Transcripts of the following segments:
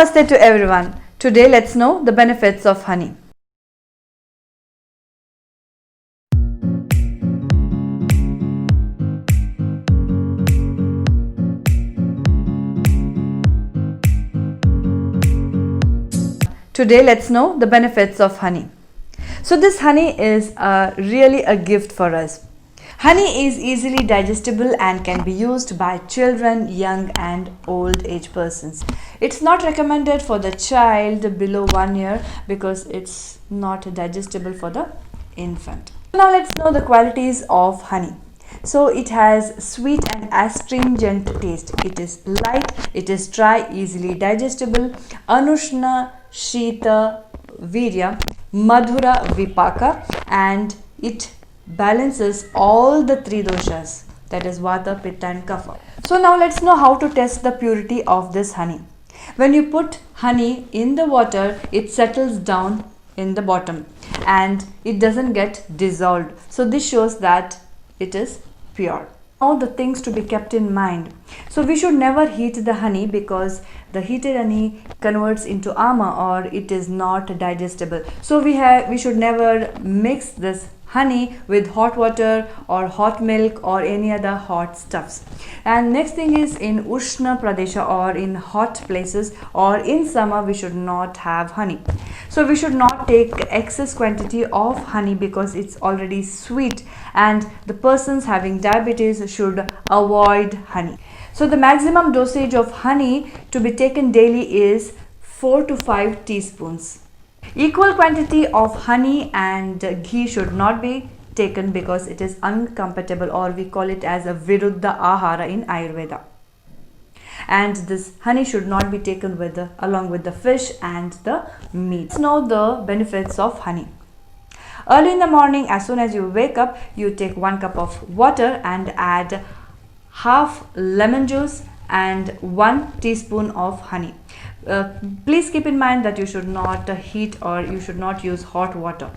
Namaste to everyone. Today let's know the benefits of honey. Today let's know the benefits of honey. So this honey is really a gift for us. Honey is easily digestible and can be used by children, young and old age persons. It's not recommended for the child below 1 year because it's not digestible for the infant. Now let's know the qualities of honey. So it has sweet and astringent taste. It is light, it is dry, easily digestible. Anushna Shita Virya Madhura Vipaka, and it balances all the three doshas, that is Vata, Pitta and Kapha. So now let's know how to test the purity of this honey. When you put honey in the water, it settles down in the bottom and it doesn't get dissolved. So this shows that it is pure. Now the things to be kept in mind. So we should never heat the honey because the heated honey converts into ama or it is not digestible. So we should never mix this honey with hot water or hot milk or any other hot stuffs. And next thing is, in Ushna Pradesha or in hot places or in summer, we should not have honey. So we should not take excess quantity of honey because it's already sweet, and the persons having diabetes should avoid honey. So the maximum dosage of honey to be taken daily is 4 to 5 teaspoons. Equal quantity of honey and ghee should not be taken because it is incompatible, or we call it as a viruddha ahara in Ayurveda. And this honey should not be taken along with the fish and the meat. Let's know the benefits of honey. Early in the morning, as soon as you wake up, you take 1 cup of water and add half lemon juice and 1 teaspoon of honey. Please keep in mind that you should not heat or you should not use hot water,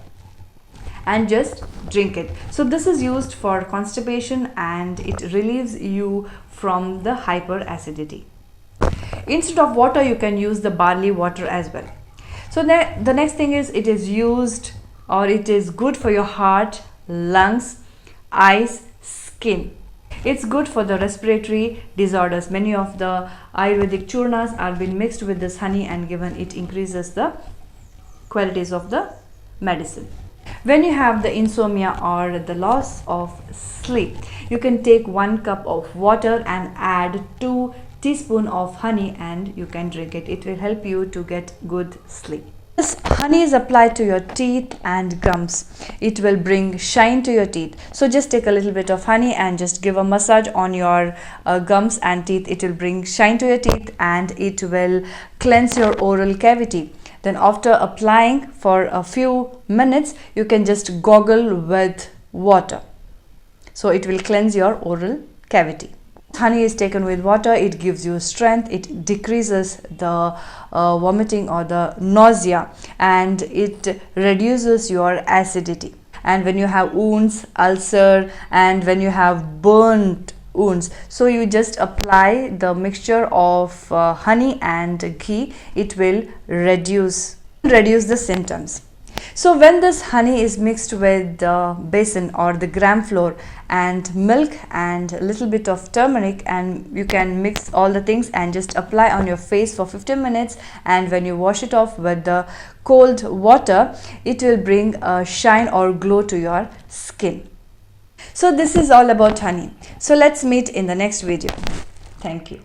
and just drink it. So this is used for constipation and it relieves you from the hyperacidity. Instead of water, you can use the barley water as well. So the next thing is, it is used or it is good for your heart, lungs, eyes, skin. It's good for the respiratory disorders. Many of the Ayurvedic churnas are being mixed with this honey and given. It increases the qualities of the medicine. When you have the insomnia or the loss of sleep, you can take 1 cup of water and add 2 teaspoons of honey and you can drink it. It will help you to get good sleep. This honey is applied to your teeth and gums. It will bring shine to your teeth. So just take a little bit of honey and just give a massage on your gums and teeth. It will bring shine to your teeth and it will cleanse your oral cavity. Then after applying for a few minutes, you can just gargle with water. So it will cleanse your oral cavity. Honey is taken with water, it gives you strength, it decreases the vomiting or the nausea, and it reduces your acidity. And when you have wounds, ulcer, and when you have burnt wounds, so you just apply the mixture of honey and ghee, it will reduce the symptoms. So when this honey is mixed with the besan or the gram flour and milk and a little bit of turmeric, and you can mix all the things and just apply on your face for 15 minutes, and when you wash it off with the cold water, it will bring a shine or glow to your skin. So this is all about honey. So let's meet in the next video. Thank you.